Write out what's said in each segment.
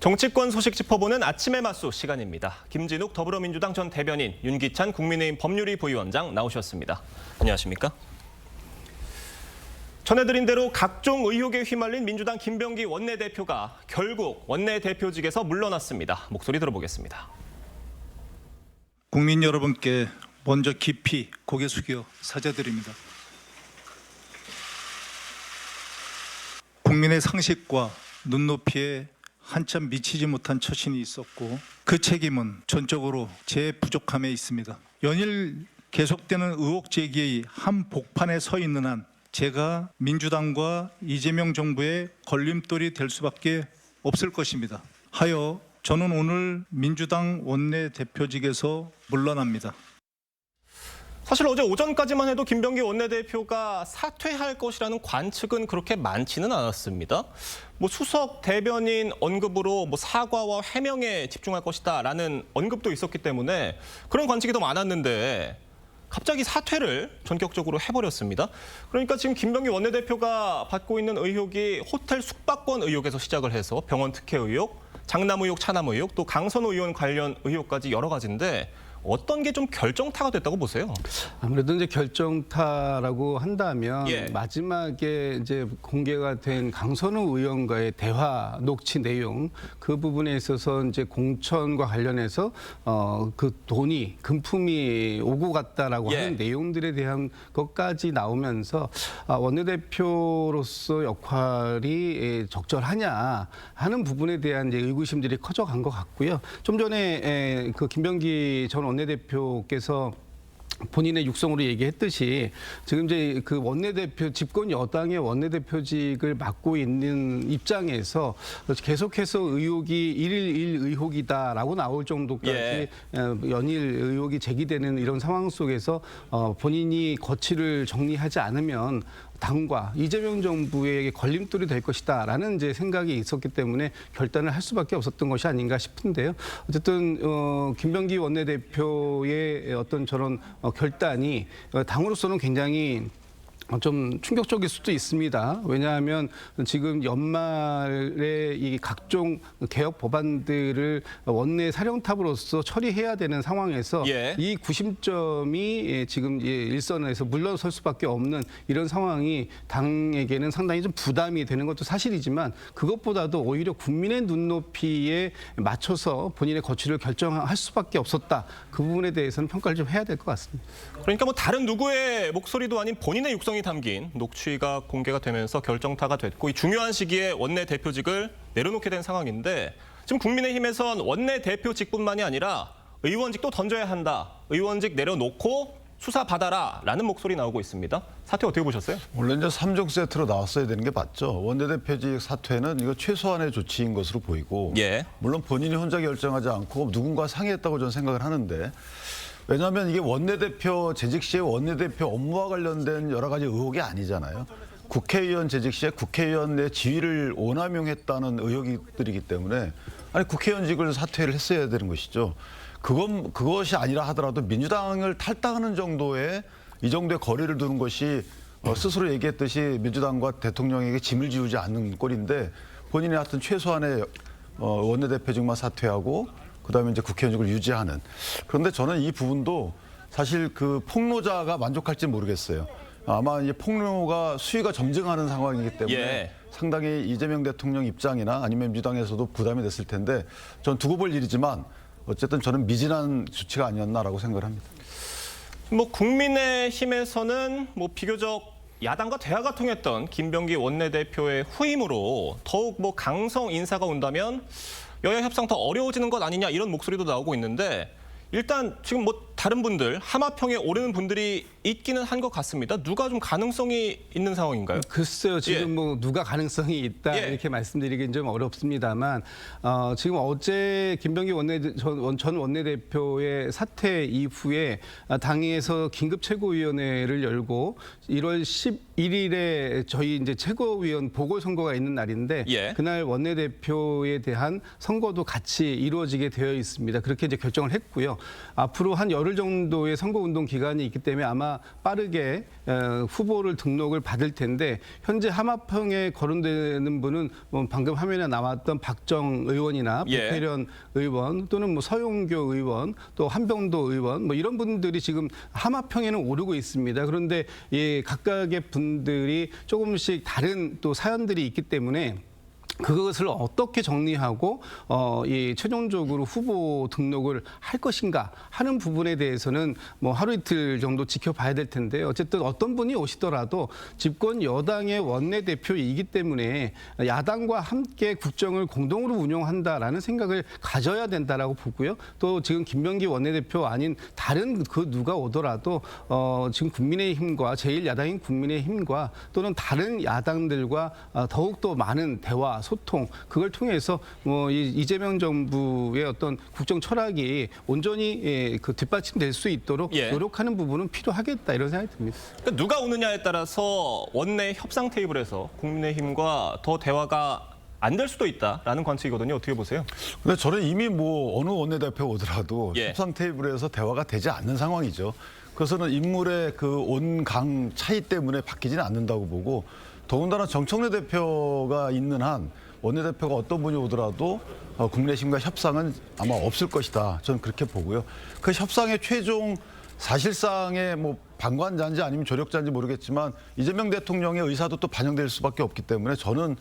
정치권 소식 짚어보는 아침의 맞수 시간입니다. 김진욱 더불어민주당 전 대변인, 윤기찬 국민의힘 법률위 부위원장 나오셨습니다. 안녕하십니까? 전해드린 대로 각종 의혹에 휘말린 민주당 김병기 원내대표가 결국 원내대표직에서 물러났습니다. 목소리 들어보겠습니다. 국민 여러분께 먼저 깊이 고개 숙여 사죄드립니다. 국민의 상식과 눈높이에 한참 미치지 못한 처신이 있었고 그 책임은 전적으로 제 부족함에 있습니다. 연일 계속되는 의혹 제기의 한복판에 서 있는 한 제가 민주당과 이재명 정부의 걸림돌이 될 수밖에 없을 것입니다. 하여 저는 오늘 민주당 원내대표직에서 물러납니다. 사실 어제 오전까지만 해도 김병기 원내대표가 사퇴할 것이라는 관측은 그렇게 많지는 않았습니다. 수석 대변인 언급으로 사과와 해명에 집중할 것이다라는 언급도 있었기 때문에 그런 관측이 더 많았는데 갑자기 사퇴를 전격적으로 해버렸습니다. 그러니까 지금 김병기 원내대표가 받고 있는 의혹이 호텔 숙박권 의혹에서 시작을 해서 병원 특혜 의혹, 장남 의혹, 차남 의혹, 또 강선호 의원 관련 의혹까지 여러 가지인데 어떤 게 좀 결정타가 됐다고 보세요? 아무래도 이제 결정타라고 한다면 예. 마지막에 이제 공개가 된 강선우 의원과의 대화 녹취 내용 그 부분에 있어서 이제 공천과 관련해서 그 돈이 금품이 오고 갔다라고 예. 하는 내용들에 대한 것까지 나오면서 원내대표로서 역할이 적절하냐 하는 부분에 대한 이제 의구심들이 커져간 것 같고요. 좀 전에 그 김병기 전 원내대표께서 본인의 육성으로 얘기했듯이 지금 이제 그 원내대표 집권 여당의 원내대표직을 맡고 있는 입장에서 계속해서 의혹이 일일 의혹이다라고 나올 정도까지 연일 의혹이 제기되는 이런 상황 속에서 본인이 거취를 정리하지 않으면 당과 이재명 정부에게 걸림돌이 될 것이다라는 이제 생각이 있었기 때문에 결단을 할 수밖에 없었던 것이 아닌가 싶은데요. 어쨌든 김병기 원내대표의 어떤 저런 결단이 당으로서는 굉장히 좀 충격적일 수도 있습니다. 왜냐하면 지금 연말에 이 각종 개혁 법안들을 원내 사령탑으로서 처리해야 되는 상황에서 이 구심점이 지금 일선에서 물러설 수밖에 없는 이런 상황이 당에게는 상당히 좀 부담이 되는 것도 사실이지만 그것보다도 오히려 국민의 눈높이에 맞춰서 본인의 거취를 결정할 수밖에 없었다. 그 부분에 대해서는 평가를 좀 해야 될 것 같습니다. 그러니까 다른 누구의 목소리도 아닌 본인의 육성이 담긴 녹취가 공개가 되면서 결정타가 됐고 이 중요한 시기에 원내대표직을 내려놓게 된 상황인데 지금 국민의힘에선 원내대표직뿐만이 아니라 의원직도 던져야 한다. 의원직 내려놓고 수사받아라 라는 목소리 나오고 있습니다. 사퇴 어떻게 보셨어요? 원래 이제 3종 세트로 나왔어야 되는 게 맞죠. 원내대표직 사퇴는 이거 최소한의 조치인 것으로 보이고 물론 본인이 혼자 결정하지 않고 누군가 상의했다고 저는 생각을 하는데 왜냐하면 이게 원내대표 재직 시에 원내대표 업무와 관련된 여러 가지 의혹이 아니잖아요. 국회의원 재직 시에 국회의원의 지위를 오남용했다는 의혹들이기 때문에 아니 국회의원직을 사퇴를 했어야 되는 것이죠. 그것이 아니라 하더라도 민주당을 탈당하는 정도의 이 정도의 거리를 두는 것이 스스로 얘기했듯이 민주당과 대통령에게 짐을 지우지 않는 꼴인데 본인이 하여튼 최소한의 원내대표직만 사퇴하고 그다음에 이제 국회의원직을 유지하는. 그런데 저는 이 부분도 사실 그 폭로자가 만족할지 모르겠어요. 아마 이 폭로가 수위가 점증하는 상황이기 때문에 상당히 이재명 대통령 입장이나 아니면 민주당에서도 부담이 됐을 텐데 전 두고 볼 일이지만 어쨌든 저는 미진한 조치가 아니었나라고 생각을 합니다. 국민의힘에서는 비교적 야당과 대화가 통했던 김병기 원내대표의 후임으로 더욱 강성 인사가 온다면 여야 협상 더 어려워지는 것 아니냐 이런 목소리도 나오고 있는데 일단 지금 다른 분들 하마평에 오르는 분들이 있기는 한 것 같습니다. 누가 좀 가능성이 있는 상황인가요? 글쎄요. 지금 누가 가능성이 있다 이렇게 말씀드리긴 좀 어렵습니다만 지금 어제 김병기 전 원내대표의 사퇴 이후에 당에서 긴급 최고위원회를 열고 1월 11일에 저희 이제 최고위원 보궐선거가 있는 날인데 그날 원내대표에 대한 선거도 같이 이루어지게 되어 있습니다. 그렇게 이제 결정을 했고요. 앞으로 한 열흘 9개월 정도의 선거운동 기간이 있기 때문에 아마 빠르게 후보를 등록을 받을 텐데 현재 하마평에 거론되는 분은 뭐 방금 화면에 나왔던 박정 의원이나 예. 백혜련 의원 또는 뭐 서용교 의원 또 한병도 의원 뭐 이런 분들이 지금 하마평에는 오르고 있습니다. 그런데 이 각각의 분들이 조금씩 다른 또 사연들이 있기 때문에 그것을 어떻게 정리하고 이 최종적으로 후보 등록을 할 것인가 하는 부분에 대해서는 뭐 하루 이틀 정도 지켜봐야 될 텐데 어쨌든 어떤 분이 오시더라도 집권 여당의 원내대표이기 때문에 야당과 함께 국정을 공동으로 운영한다라는 생각을 가져야 된다라고 보고요. 또 지금 김병기 원내대표 아닌 다른 그 누가 오더라도 지금 국민의힘과 제1야당인 국민의힘과 또는 다른 야당들과 더욱더 많은 대화 소통 그걸 통해서 뭐 이재명 정부의 어떤 국정 철학이 온전히 그 뒷받침될 수 있도록 노력하는 부분은 필요하겠다 이런 생각이 듭니다. 그러니까 누가 오느냐에 따라서 원내 협상 테이블에서 국민의힘과 더 대화가 안 될 수도 있다라는 관측이거든요. 어떻게 보세요? 근데 저는 이미 뭐 어느 원내대표 오더라도 예. 협상 테이블에서 대화가 되지 않는 상황이죠. 그래서는 인물의 그 온 강 차이 때문에 바뀌지는 않는다고 보고 더군다나 정청래 대표가 있는 한 원내대표가 어떤 분이 오더라도 국민의힘과 협상은 아마 없을 것이다. 저는 그렇게 보고요. 그 협상의 최종 사실상의 뭐 방관자인지 아니면 조력자인지 모르겠지만 이재명 대통령의 의사도 또 반영될 수밖에 없기 때문에 저는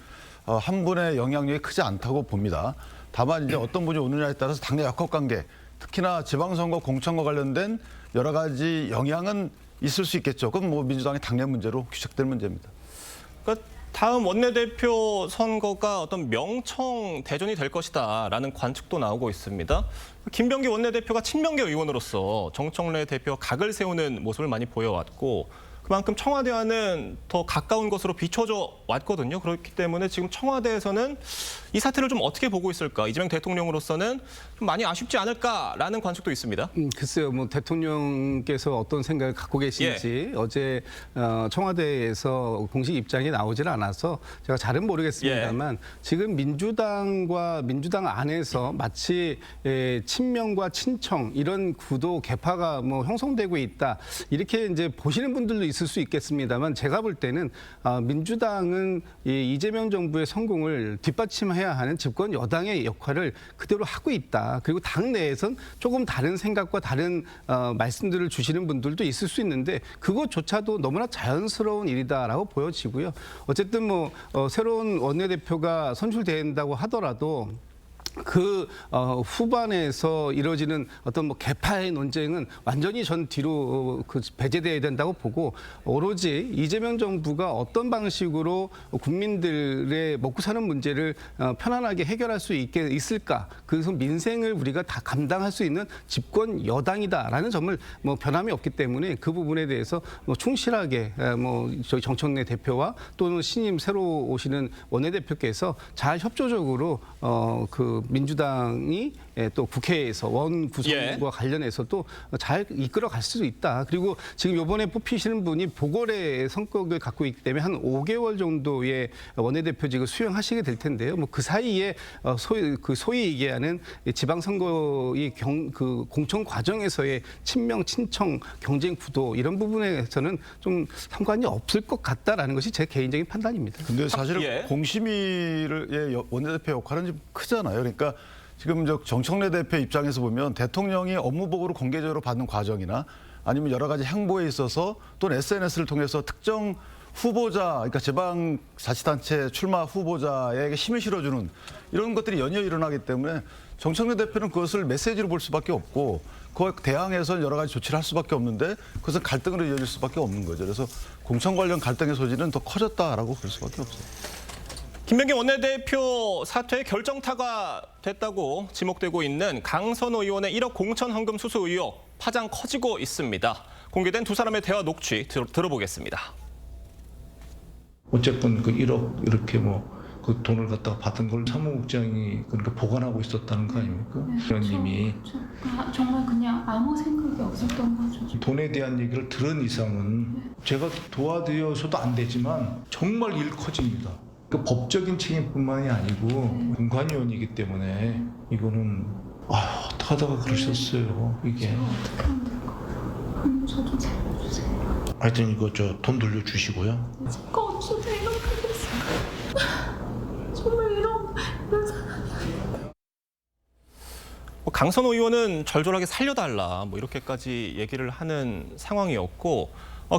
한 분의 영향력이 크지 않다고 봅니다. 다만 이제 어떤 분이 오느냐에 따라서 당내 역학관계, 특히나 지방선거 공천과 관련된 여러 가지 영향은 있을 수 있겠죠. 그건 뭐 민주당의 당내 문제로 규책될 문제입니다. 그러니까 다음 원내대표 선거가 어떤 명청 대전이 될 것이다라는 관측도 나오고 있습니다. 김병기 원내대표가 친명계 의원으로서 정청래 대표와 각을 세우는 모습을 많이 보여왔고 그만큼 청와대와는 더 가까운 것으로 비춰져 왔거든요. 그렇기 때문에 지금 청와대에서는 이 사태를 좀 어떻게 보고 있을까? 이재명 대통령으로서는 좀 많이 아쉽지 않을까라는 관측도 있습니다. 글쎄요, 뭐 대통령께서 어떤 생각을 갖고 계신지 어제 청와대에서 공식 입장이 나오질 않아서 제가 잘은 모르겠습니다만 지금 민주당 안에서 마치 친명과 친청 이런 구도 개파가 뭐 형성되고 있다 이렇게 이제 보시는 분들도 있을 수 있겠습니다만 제가 볼 때는 민주당은 이재명 정부의 성공을 뒷받침해야 하는 집권 여당의 역할을 그대로 하고 있다. 그리고 당내에선 조금 다른 생각과 다른 말씀들을 주시는 분들도 있을 수 있는데 그것조차도 너무나 자연스러운 일이다라고 보여지고요. 어쨌든 뭐 새로운 원내대표가 선출된다고 하더라도 그 후반에서 이루어지는 어떤 뭐 개파의 논쟁은 완전히 전 뒤로 배제돼야 된다고 보고 오로지 이재명 정부가 어떤 방식으로 국민들의 먹고 사는 문제를 편안하게 해결할 수 있을까? 그래서 민생을 우리가 다 감당할 수 있는 집권 여당이다라는 점을 뭐 변함이 없기 때문에 그 부분에 대해서 뭐 충실하게 뭐 저희 정청래 대표와 또는 신임 새로 오시는 원내대표께서 잘 협조적으로 그 민주당이 또 국회에서 원 구성과 관련해서도 잘 이끌어 갈 수도 있다. 그리고 지금 이번에 뽑히시는 분이 보궐의 성격을 갖고 있기 때문에 한 5개월 정도의 원내대표직을 수행하시게 될 텐데요. 뭐 그 사이에 소위 얘기하는 지방선거의 그 공천 과정에서의 친명, 친청 경쟁 구도 이런 부분에서는 좀 상관이 없을 것 같다라는 것이 제 개인적인 판단입니다. 근데 사실은 공심위의 원내대표 역할은 좀 크잖아요. 그러니까 지금 정청래 대표 입장에서 보면 대통령이 업무보고를 공개적으로 받는 과정이나 아니면 여러 가지 행보에 있어서 또는 SNS를 통해서 특정 후보자, 그러니까 지방자치단체 출마 후보자에게 힘을 실어주는 이런 것들이 연이어 일어나기 때문에 정청래 대표는 그것을 메시지로 볼 수밖에 없고 그에 대항해서 여러 가지 조치를 할 수밖에 없는데 그것은 갈등으로 이어질 수밖에 없는 거죠. 그래서 공천 관련 갈등의 소지는 더 커졌다라고 볼 수밖에 없어요. 김병기 원내대표 사퇴의 결정타가 됐다고 지목되고 있는 강선호 의원의 1억 공천 헌금 수수 의혹 파장 커지고 있습니다. 공개된 두 사람의 대화 녹취 들어보겠습니다. 어쨌건 그 1억 이렇게 뭐 그 돈을 갖다가 받은 걸 사무국장이 그러니까 보관하고 있었다는 거 아닙니까? 의원님이 정말 그냥 아무 생각이 없었던 거죠. 돈에 대한 얘기를 들은 이상은 제가 도와드려서도 안 되지만 정말 일 커집니다. 그 법적인 책임뿐만이 아니고 공관위원이기 때문에 이거는 어떡하지? 하다가 그러셨어요. 이게. 어떻게 하면 될까요? 그럼 저 좀 살려주세요. 하여튼 이거 저 돈 돌려주시고요. 제가 없어도 이렇게 됐어요. 정말 이런 사람이 강선호 의원은 절절하게 살려달라 뭐 이렇게까지 얘기를 하는 상황이었고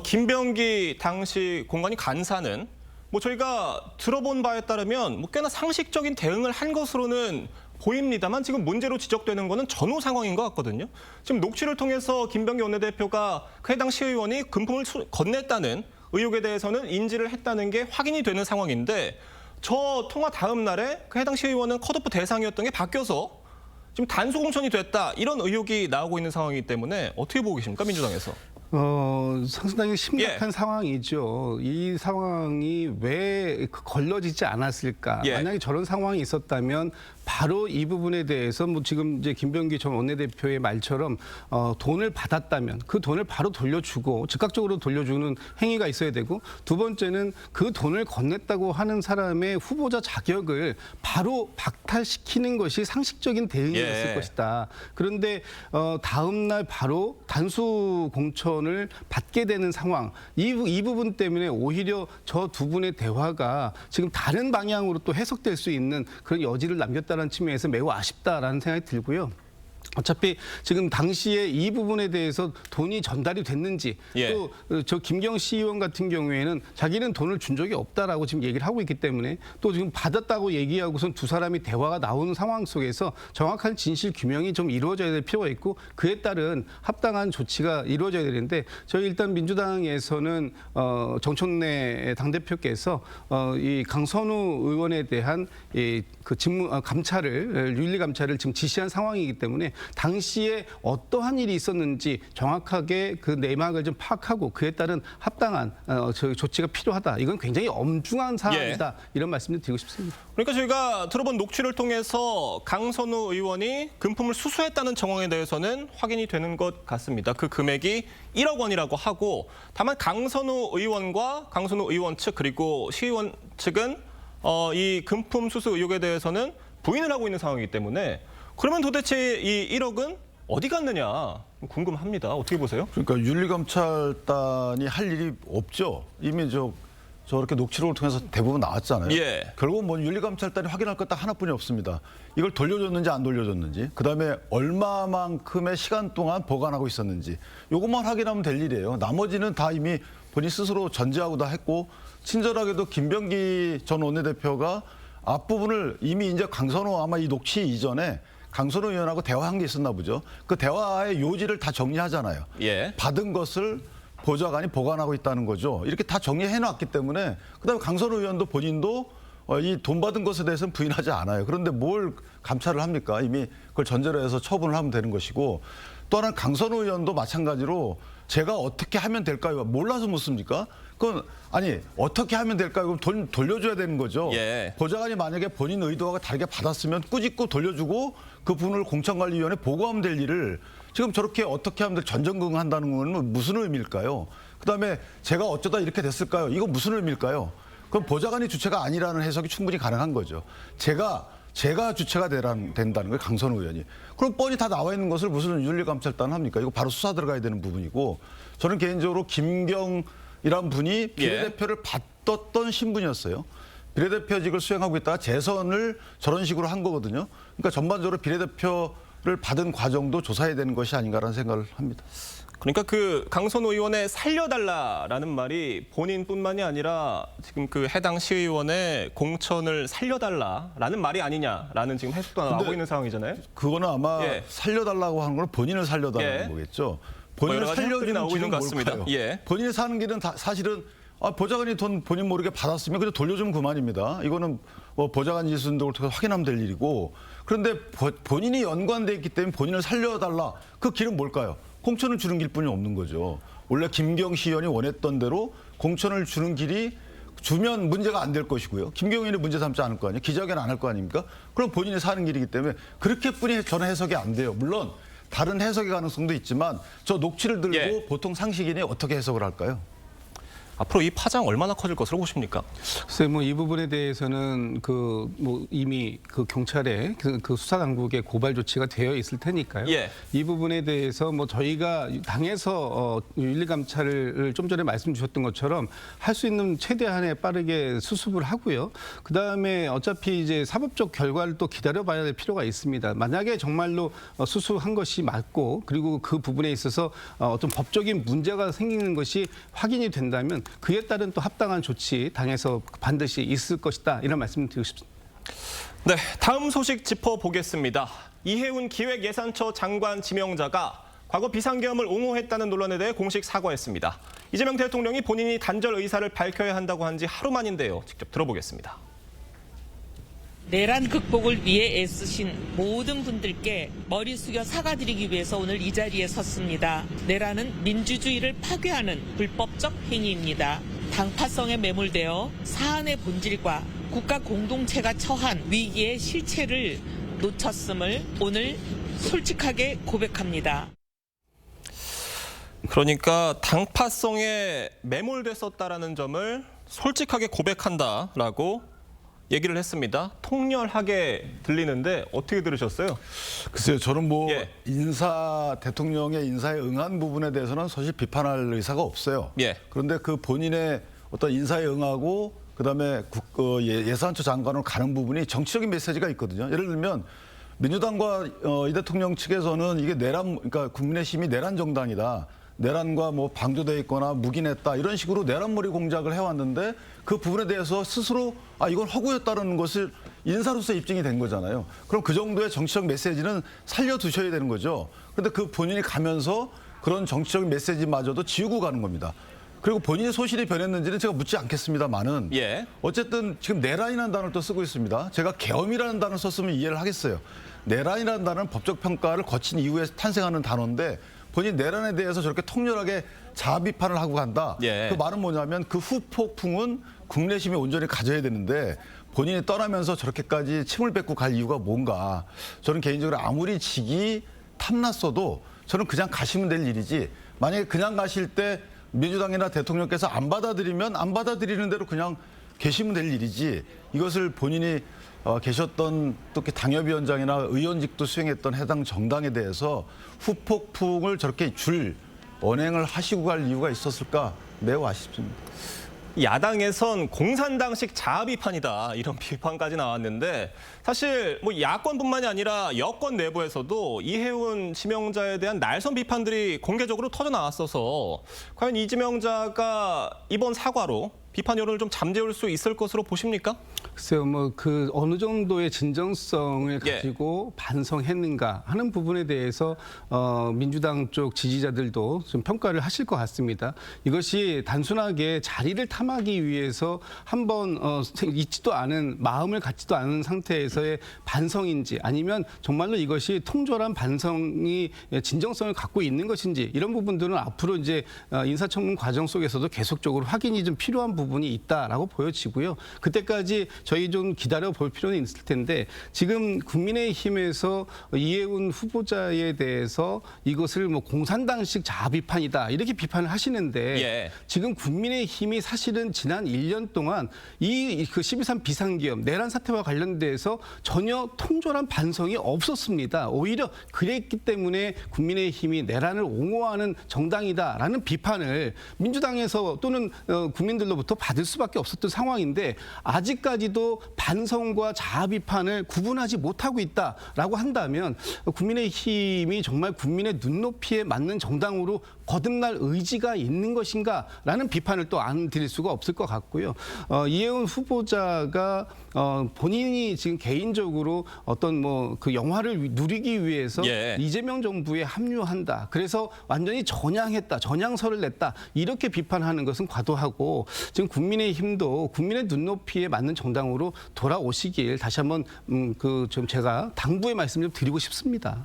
김병기 당시 공관위 간사는 뭐 저희가 들어본 바에 따르면 뭐 꽤나 상식적인 대응을 한 것으로는 보입니다만 지금 문제로 지적되는 거는 전후 상황인 것 같거든요. 지금 녹취를 통해서 김병기 원내대표가 그 해당 시의원이 금품을 건넸다는 의혹에 대해서는 인지를 했다는 게 확인이 되는 상황인데 저 통화 다음 날에 그 해당 시의원은 컷오프 대상이었던 게 바뀌어서 지금 단수 공천이 됐다 이런 의혹이 나오고 있는 상황이기 때문에 어떻게 보고 계십니까 민주당에서? 상당히 심각한 상황이죠. 이 상황이 왜 걸러지지 않았을까? 만약에 저런 상황이 있었다면 바로 이 부분에 대해서 뭐 지금 이제 김병기 전 원내대표의 말처럼 돈을 받았다면 그 돈을 바로 돌려주고 즉각적으로 돌려주는 행위가 있어야 되고 두 번째는 그 돈을 건넸다고 하는 사람의 후보자 자격을 바로 박탈시키는 것이 상식적인 대응이었을 것이다. 그런데 다음 날 바로 단수 공천을 받게 되는 상황 이 부분 때문에 오히려 저 두 분의 대화가 지금 다른 방향으로 또 해석될 수 있는 그런 여지를 남겼다는 측면에서 매우 아쉽다라는 생각이 들고요. 어차피 지금 당시에 이 부분에 대해서 돈이 전달이 됐는지 또 저 김경 시의원 같은 경우에는 자기는 돈을 준 적이 없다라고 지금 얘기를 하고 있기 때문에 또 지금 받았다고 얘기하고선 두 사람이 대화가 나오는 상황 속에서 정확한 진실 규명이 좀 이루어져야 될 필요가 있고 그에 따른 합당한 조치가 이루어져야 되는데 저희 일단 민주당에서는 정청래 당대표께서 이 강선우 의원에 대한 그 직무 감찰을 윤리 감찰을 지금 지시한 상황이기 때문에 당시에 어떠한 일이 있었는지 정확하게 그 내막을 좀 파악하고 그에 따른 합당한 조치가 필요하다. 이건 굉장히 엄중한 사안이다. 이런 말씀을 드리고 싶습니다. 그러니까 저희가 들어본 녹취를 통해서 강선우 의원이 금품을 수수했다는 정황에 대해서는 확인이 되는 것 같습니다. 그 금액이 1억 원이라고 하고 다만 강선우 의원과 강선우 의원 측 그리고 시의원 측은 이 금품 수수 의혹에 대해서는 부인을 하고 있는 상황이기 때문에 그러면 도대체 이 1억은 어디 갔느냐 궁금합니다. 어떻게 보세요? 그러니까 윤리감찰단이 할 일이 없죠. 이미 저렇게 녹취록을 통해서 대부분 나왔잖아요. 결국은 뭐 윤리감찰단이 확인할 것 딱 하나뿐이 없습니다. 이걸 돌려줬는지 안 돌려줬는지, 그다음에 얼마만큼의 시간 동안 보관하고 있었는지 이것만 확인하면 될 일이에요. 나머지는 다 이미 본인 스스로 전제하고 다 했고 친절하게도 김병기 전 원내대표가 앞부분을 이미 이제 강선호 아마 이 녹취 이전에 강선호 의원하고 대화한 게 있었나 보죠. 그 대화의 요지를 다 정리하잖아요. 받은 것을 보좌관이 보관하고 있다는 거죠. 이렇게 다 정리해놨기 때문에 그다음에 강선호 의원도 본인도 이 돈 받은 것에 대해서는 부인하지 않아요. 그런데 뭘 감찰을 합니까? 이미 그걸 전제로 해서 처분을 하면 되는 것이고 또 하나는 강선호 의원도 마찬가지로 제가 어떻게 하면 될까요? 몰라서 묻습니까? 그건 아니 어떻게 하면 될까요? 그럼 돈 돌려줘야 되는 거죠. 보좌관이 만약에 본인 의도와 다르게 받았으면 꾸짖고 돌려주고 그 부분을 공천관리위원회에 보고하면 될 일을 지금 저렇게 어떻게 하면 전전긍긍한다는 건 무슨 의미일까요? 그다음에 제가 어쩌다 이렇게 됐을까요? 이거 무슨 의미일까요? 그럼 보좌관이 주체가 아니라는 해석이 충분히 가능한 거죠. 제가 주체가 된다는 거예요, 강선우 의원이. 그럼 뻔히 다 나와 있는 것을 무슨 윤리감찰단 합니까? 이거 바로 수사 들어가야 되는 부분이고 저는 개인적으로 김경이란 분이 비례대표를 받았던 신분이었어요. 비례대표직을 수행하고 있다가 재선을 저런 식으로 한 거거든요. 그러니까 전반적으로 비례대표를 받은 과정도 조사해야 되는 것이 아닌가라는 생각을 합니다. 그러니까 그 강선호 의원의 살려달라라는 말이 본인뿐만이 아니라 지금 그 해당 시의원의 공천을 살려달라라는 말이 아니냐라는 지금 해석도 나오고 있는 상황이잖아요. 그거는 아마 살려달라고 하는 건 본인을 살려달라는 거겠죠. 본인을 살려주는 길은 뭘까요? 본인이 사는 길은 사실은 보좌관이 돈 본인 모르게 받았으면 그냥 돌려주면 그만입니다. 이거는 뭐 보좌관 지수등을 통해서 확인하면 될 일이고 그런데 본인이 연관돼 있기 때문에 본인을 살려달라. 그 길은 뭘까요? 공천을 주는 길뿐이 없는 거죠. 원래 김경시 의원이 원했던 대로 공천을 주는 길이 주면 문제가 안 될 것이고요. 김경희 의원이 문제 삼지 않을 거 아니에요. 기자회견 안 할 거 아닙니까? 그럼 본인이 사는 길이기 때문에 그렇게뿐이 저는 해석이 안 돼요. 물론 다른 해석의 가능성도 있지만 저 녹취를 들고 보통 상식인이 어떻게 해석을 할까요? 앞으로 이 파장 얼마나 커질 것으로 보십니까? 글쎄 뭐 이 부분에 대해서는 그 뭐 이미 그 경찰에 그 수사 당국에 고발 조치가 되어 있을 테니까요. 예. 이 부분에 대해서 뭐 저희가 당에서 윤리 감찰을 좀 전에 말씀 주셨던 것처럼 할 수 있는 최대한의 빠르게 수습을 하고요. 그 다음에 어차피 이제 사법적 결과를 또 기다려봐야 될 필요가 있습니다. 만약에 정말로 수수한 것이 맞고 그리고 그 부분에 있어서 어떤 법적인 문제가 생기는 것이 확인이 된다면 그에 따른 또 합당한 조치 당에서 반드시 있을 것이다. 이런 말씀을 드리고 싶습니다. 네, 다음 소식 짚어보겠습니다. 이해운 기획예산처 장관 지명자가 과거 비상계엄을 옹호했다는 논란에 대해 공식 사과했습니다. 이재명 대통령이 본인이 단절 의사를 밝혀야 한다고 한 지 하루 만인데요. 직접 들어보겠습니다. 내란 극복을 위해 애쓰신 모든 분들께 머리 숙여 사과드리기 위해서 오늘 이 자리에 섰습니다. 내란은 민주주의를 파괴하는 불법적 행위입니다. 당파성에 매몰되어 사안의 본질과 국가 공동체가 처한 위기의 실체를 놓쳤음을 오늘 솔직하게 고백합니다. 그러니까 당파성에 매몰됐었다라는 점을 솔직하게 고백한다라고 얘기를 했습니다. 통렬하게 들리는데 어떻게 들으셨어요? 글쎄요, 저는 뭐 예. 대통령의 인사에 응한 부분에 대해서는 사실 비판할 의사가 없어요. 예. 그런데 그 본인의 어떤 인사에 응하고 그다음에 예산처 장관으로 가는 부분이 정치적인 메시지가 있거든요. 예를 들면 민주당과 이 대통령 측에서는 이게 그러니까 국민의힘이 내란 정당이다. 내란과 뭐 방조돼 있거나 묵인했다 이런 식으로 내란몰이 공작을 해왔는데 그 부분에 대해서 스스로 이건 허구였다는 것을 인사로서 입증이 된 거잖아요. 그럼 그 정도의 정치적 메시지는 살려두셔야 되는 거죠. 그런데 그 본인이 가면서 그런 정치적인 메시지마저도 지우고 가는 겁니다. 그리고 본인의 소신이 변했는지는 제가 묻지 않겠습니다만은 예. 어쨌든 지금 내란이라는 단어를 또 쓰고 있습니다. 제가 계엄이라는 단어를 썼으면 이해를 하겠어요. 내란이라는 단어는 법적 평가를 거친 이후에 탄생하는 단어인데 본인 내란에 대해서 저렇게 통렬하게 자아 비판을 하고 간다. 예. 그 말은 뭐냐면 그 후폭풍은 국내심이 온전히 가져야 되는데 본인이 떠나면서 저렇게까지 침을 뱉고 갈 이유가 뭔가. 저는 개인적으로 아무리 직이 탐났어도 저는 그냥 가시면 될 일이지. 만약에 그냥 가실 때 민주당이나 대통령께서 안 받아들이면 안 받아들이는 대로 그냥 계시면 될 일이지. 이것을 본인이 계셨던 또 당협위원장이나 의원직도 수행했던 해당 정당에 대해서 후폭풍을 저렇게 언행을 하시고 갈 이유가 있었을까 매우 아쉽습니다. 야당에선 공산당식 자아 비판이다 이런 비판까지 나왔는데 사실 뭐 야권뿐만이 아니라 여권 내부에서도 이해운 지명자에 대한 날선 비판들이 공개적으로 터져 나왔어서 과연 이 지명자가 이번 사과로 비판 여론을 좀 잠재울 수 있을 것으로 보십니까? 글쎄요, 뭐 그 어느 정도의 진정성을 예. 가지고 반성했는가 하는 부분에 대해서 민주당 쪽 지지자들도 좀 평가를 하실 것 같습니다. 이것이 단순하게 자리를 탐하기 위해서 한번 있지도 않은 마음을 갖지도 않은 상태에서의 반성인지 아니면 정말로 이것이 통절한 반성이 진정성을 갖고 있는 것인지 이런 부분들은 앞으로 이제 인사청문 과정 속에서도 계속적으로 확인이 좀 필요한 부분이 있다라고 보여지고요. 그때까지 저희 좀 기다려 볼 필요는 있을 텐데 지금 국민의힘에서 이해운 후보자에 대해서 이것을 뭐 공산당식 자아 비판이다 이렇게 비판을 하시는데 예. 지금 국민의힘이 사실은 지난 1년 동안 그 12.3 비상계엄 내란 사태와 관련돼서 전혀 통절한 반성이 없었습니다. 오히려 그랬기 때문에 국민의힘이 내란을 옹호하는 정당이다라는 비판을 민주당에서 또는 국민들로부터 받을 수밖에 없었던 상황인데 아직까지도 반성과 자아 비판을 구분하지 못하고 있다라고 한다면 국민의힘이 정말 국민의 눈높이에 맞는 정당으로 거듭날 의지가 있는 것인가라는 비판을 또 안 드릴 수가 없을 것 같고요. 이해운 후보자가 본인이 지금 개인적으로 어떤 뭐 그 영화를 누리기 위해서 예. 이재명 정부에 합류한다. 그래서 완전히 전향했다. 전향서를 냈다. 이렇게 비판하는 것은 과도하고 지금 국민의힘도 국민의 눈높이에 맞는 정당으로 돌아오시길 다시 한번 좀 제가 당부의 말씀을 드리고 싶습니다.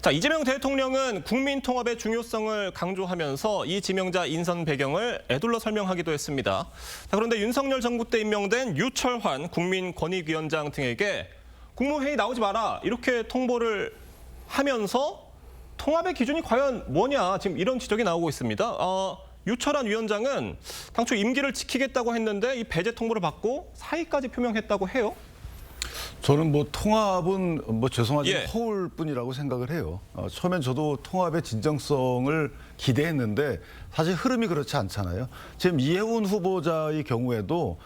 자, 이재명 대통령은 국민 통합의 중요성을 강조하면서 이 지명자 인선 배경을 애둘러 설명하기도 했습니다. 자, 그런데 윤석열 정부 때 임명된 유철환 국민권익위원장 등에게 국무회의 나오지 마라 이렇게 통보를 하면서 통합의 기준이 과연 뭐냐 지금 이런 지적이 나오고 있습니다. 유철한 위원장은 당초 임기를 지키겠다고 했는데 이 배제 통보를 받고 사의까지 표명했다고 해요. 저는 뭐 통합은 뭐 죄송하지만 예. 허울 뿐이라고 생각을 해요. 처음엔 저도 통합의 진정성을 기대했는데 사실 흐름이 그렇지 않잖아요. 지금 이해훈 후보자의 경우에도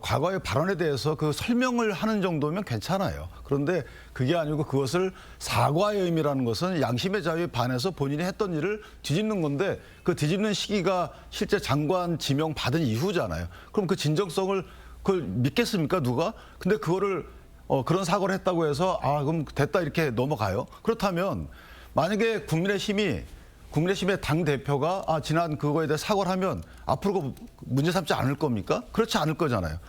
과거의 발언에 대해서 그 설명을 하는 정도면 괜찮아요. 그런데 그게 아니고 그것을 사과의 의미라는 것은 양심의 자유에 반해서 본인이 했던 일을 뒤집는 건데 그 뒤집는 시기가 실제 장관 지명 받은 이후잖아요. 그럼 그 진정성을 그걸 믿겠습니까 누가? 근데 그거를 그런 사과를 했다고 해서 그럼 됐다 이렇게 넘어가요. 그렇다면 만약에 국민의힘의 당 대표가 지난 그거에 대해 사과를 하면 앞으로 문제 삼지 않을 겁니까? 그렇지 않을 거잖아요.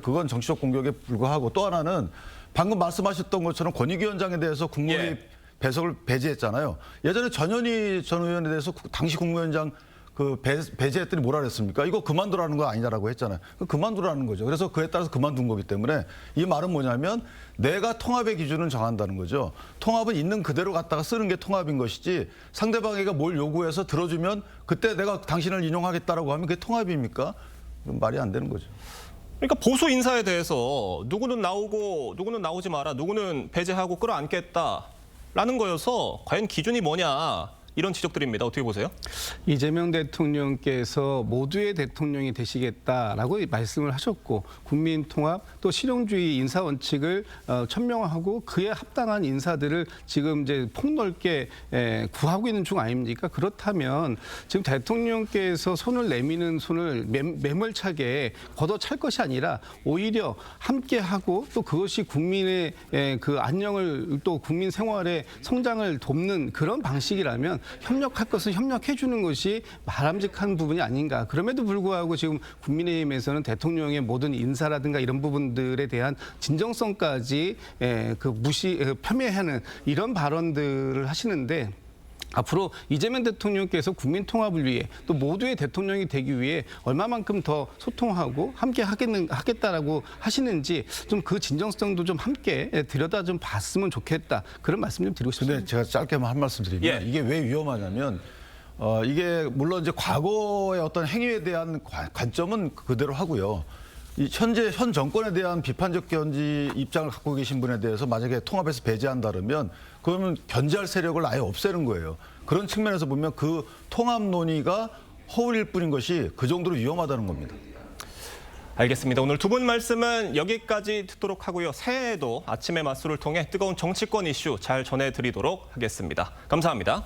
그건 정치적 공격에 불과하고 또 하나는 방금 말씀하셨던 것처럼 권익위원장에 대해서 국무회의 배석을 배제했잖아요. 예전에 전현희 전 의원에 대해서 당시 국무위원장 배제했더니 뭐라 그랬습니까? 이거 그만두라는 거 아니냐라고 했잖아요. 그만두라는 거죠. 그래서 그에 따라서 그만둔 거기 때문에 이 말은 뭐냐면 내가 통합의 기준을 정한다는 거죠. 통합은 있는 그대로 갖다가 쓰는 게 통합인 것이지 상대방에게 뭘 요구해서 들어주면 그때 내가 당신을 인용하겠다라고 하면 그게 통합입니까? 말이 안 되는 거죠. 그러니까 보수 인사에 대해서 누구는 나오고 누구는 나오지 마라, 누구는 배제하고 끌어안겠다라는 거여서 과연 기준이 뭐냐. 이런 지적들입니다. 어떻게 보세요? 이재명 대통령께서 모두의 대통령이 되시겠다라고 말씀을 하셨고 국민 통합 또 실용주의 인사 원칙을 천명하고 그에 합당한 인사들을 지금 이제 폭넓게 구하고 있는 중 아닙니까? 그렇다면 지금 대통령께서 손을 내미는 손을 매몰차게 걷어찰 것이 아니라 오히려 함께하고 또 그것이 국민의 그 안녕을 또 국민 생활의 성장을 돕는 그런 방식이라면 협력할 것은 협력해 주는 것이 바람직한 부분이 아닌가. 그럼에도 불구하고 지금 국민의힘에서는 대통령의 모든 인사라든가 이런 부분들에 대한 진정성까지 폄훼하는 이런 발언들을 하시는데 앞으로 이재명 대통령께서 국민 통합을 위해 또 모두의 대통령이 되기 위해 얼마만큼 더 소통하고 함께 하겠다라고 하시는지 좀 그 진정성도 좀 함께 들여다 좀 봤으면 좋겠다. 그런 말씀 좀 드리고 싶습니다. 근데 제가 짧게만 한 말씀 드리면 이게 왜 위험하냐면 이게 물론 이제 과거의 어떤 행위에 대한 관점은 그대로 하고요. 현 정권에 대한 비판적 입장을 갖고 계신 분에 대해서 만약에 통합에서 배제한다면 그러면 견제할 세력을 아예 없애는 거예요. 그런 측면에서 보면 그 통합 논의가 허울일 뿐인 것이 그 정도로 위험하다는 겁니다. 알겠습니다. 오늘 두 분 말씀은 여기까지 듣도록 하고요. 새해에도 아침의 맞수를 통해 뜨거운 정치권 이슈 잘 전해드리도록 하겠습니다. 감사합니다.